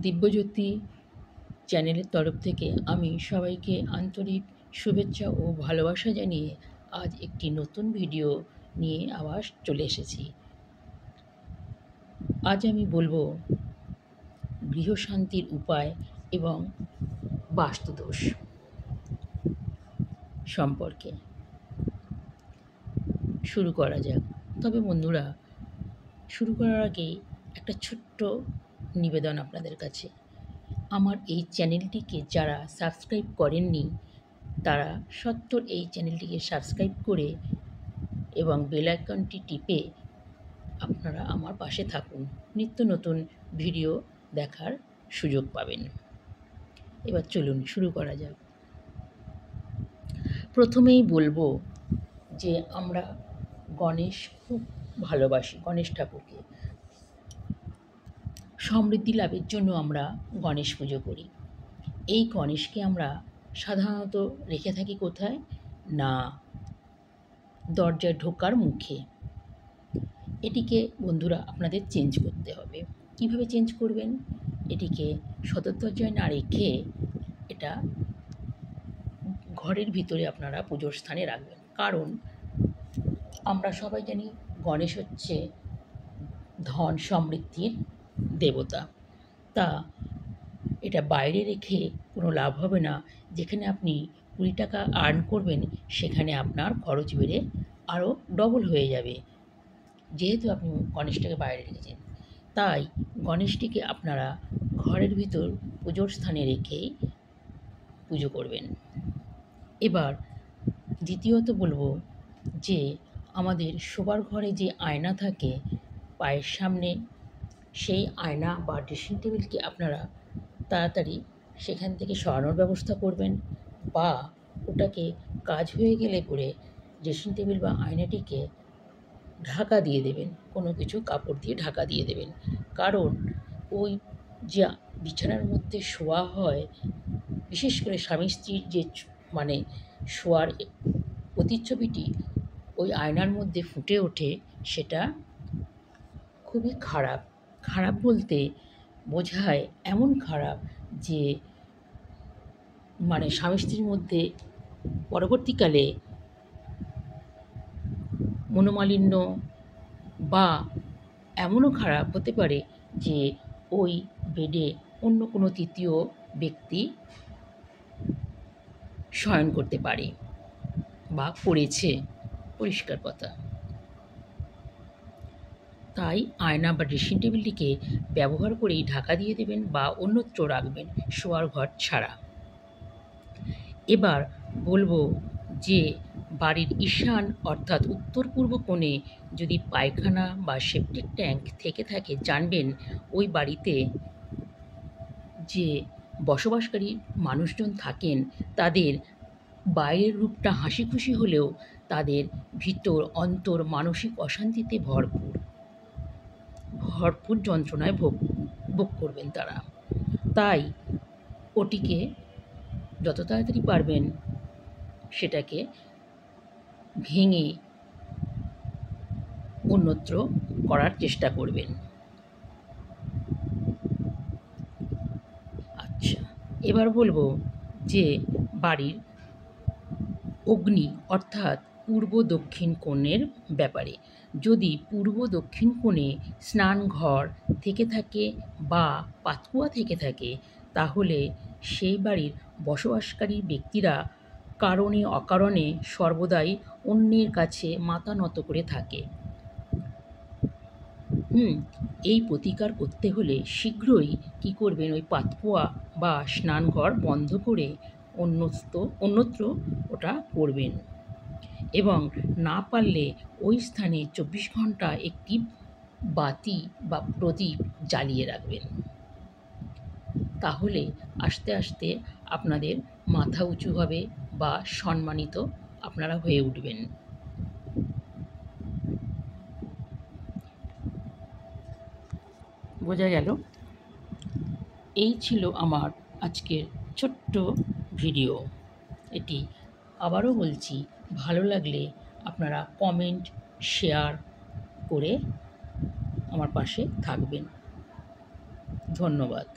দিব্যজ্যোতি চ্যানেলের তরফ থেকে আমি সবাইকে আন্তরিক শুভেচ্ছা ও ভালোবাসা জানিয়ে আজ একটি নতুন ভিডিও নিয়ে আবার চলে এসেছি। আজ আমি বলবো গৃহশান্তির উপায় এবং বাস্তুদোষ সম্পর্কে। শুরু করা যাক। তবে বন্ধুরা, শুরু করার আগে একটা ছোট্ট নিবেদন আপনাদের কাছে। আমার এই চ্যানেলটিকে যারা সাবস্ক্রাইব করেননি তারা সত্বর এই চ্যানেলটিকে সাবস্ক্রাইব করে এবং বেল আইকনটি টিপে আপনারা আমার পাশে থাকুন। নিত্য নতুন ভিডিও দেখার সুযোগ পাবেন। এবার চলুন শুরু করা যাক। প্রথমেই বলবো যে আমরা গণেশ খুব ভালোবাসি, গণেশ ঠাকুরকে। সমৃদ্ধি লাভের জন্য আমরা গণেশ পুজো করি। এই গণেশকে আমরা সাধারণত রেখে থাকি কোথায়? না, দরজায় ঢোকার মুখে। এটিকে বন্ধুরা আপনাদের চেঞ্জ করতে হবে। কিভাবে চেঞ্জ করবেন? এটিকে সদর দরজায় না রেখে এটা ঘরের ভিতরে আপনারা পুজোর স্থানে রাখবেন। কারণ আমরা সবাই জানি গণেশ হচ্ছে ধন সমৃদ্ধির দেবতা। তা এটা বাইরে রেখে কোনো লাভ হবে না। যেখানে আপনি 20 টাকা আর্ন করবেন সেখানে আপনার খরচ বেড়ে আরও ডবল হয়ে যাবে, যেহেতু আপনি গণেশটাকে বাইরে রেখেছেন। তাই গণেশটিকে আপনারা ঘরের ভিতর পুজোর স্থানে রেখেই পুজো করবেন। এবার দ্বিতীয়ত বলবো যে আমাদের শোবার ঘরে যে আয়না থাকে পায়ের সামনে, সেই আয়না বা ড্রেসিং টেবিলকে আপনারা তাড়াতাড়ি সেখান থেকে সরানোর ব্যবস্থা করবেন, বা ওটাকে কাজ হয়ে গেলে পরে ড্রেসিং টেবিল বা আয়নাটিকে ঢাকা দিয়ে দেবেন, কোনো কিছু কাপড় দিয়ে ঢাকা দিয়ে দেবেন। কারণ ওই যে বিছানার মধ্যে শোয়া হয়, বিশেষ করে স্বামী স্ত্রীর যে মানে শোয়ার প্রতিচ্ছবিটি ওই আয়নার মধ্যে ফুটে ওঠে, সেটা খুবই খারাপ। খারাপ বলতে বোঝায় এমন খারাপ যে স্বামী স্ত্রীর মধ্যে পরবর্তীকালে মনোমালিন্য, বা এমনও খারাপ হতে পারে যে ওই বেডে অন্য কোনো তৃতীয় ব্যক্তি শয়ন করতে পারে বা করেছে, পরিষ্কার কথা। তাই আয়না বা ড্রেসিং টেবিলটিকে ব্যবহার করেই ঢাকা দিয়ে দেবেন বা অন্যত্র রাখবেন, শোয়ার ঘর ছাড়া। এবার বলবো যে বাড়ির ঈশান অর্থাৎ উত্তর পূর্ব কোণে যদি পায়খানা বা সেপটিক ট্যাঙ্ক থেকে থাকে, জানবেন ওই বাড়িতে যে বসবাসকারী মানুষজন থাকেন তাদের বাইরের রূপটা হাসি খুশি হলেও তাদের ভিতর অন্তর মানসিক অশান্তিতে ভরপুর যন্ত্রণায় ভোগ করবেন তারা। তাই ওটিকে যত তাড়াতাড়ি পারবেন সেটাকে ভেঙে অন্যত্র করার চেষ্টা করবেন। আচ্ছা, এবার বলবো যে বাড়ির অগ্নি অর্থাৎ পূর্ব দক্ষিণ কোণের ব্যাপারে। যদি পূর্ব দক্ষিণ কোণে স্নানঘর থেকে থাকে বা পাতকুয়া থেকে থাকে, তাহলে সেই বাড়ির বসবাসকারী ব্যক্তিরা কারণে অকারণে সর্বদাই অন্যের কাছে মাথা নত করে থাকে। এই প্রতিকার করতে হলে শীঘ্রই কী করবেন, ওই পাতকুয়া বা স্নানঘর বন্ধ করে অন্যত্র ওটা করবেন, এবং না পারলে ওই স্থানে 24 ঘন্টা একটি বাতি বা প্রদীপ জ্বালিয়ে রাখবেন। তাহলে আস্তে আস্তে আপনাদের মাথা উঁচু হবে বা সম্মানিত আপনারা হয়ে উঠবেন। বোঝা গেল? এই ছিল আমার আজকের ছোট্ট ভিডিও। এটি আবারও বলছি, ভালো লাগলে আপনারা কমেন্ট, শেয়ার করে আমার পাশে থাকবেন। ধন্যবাদ।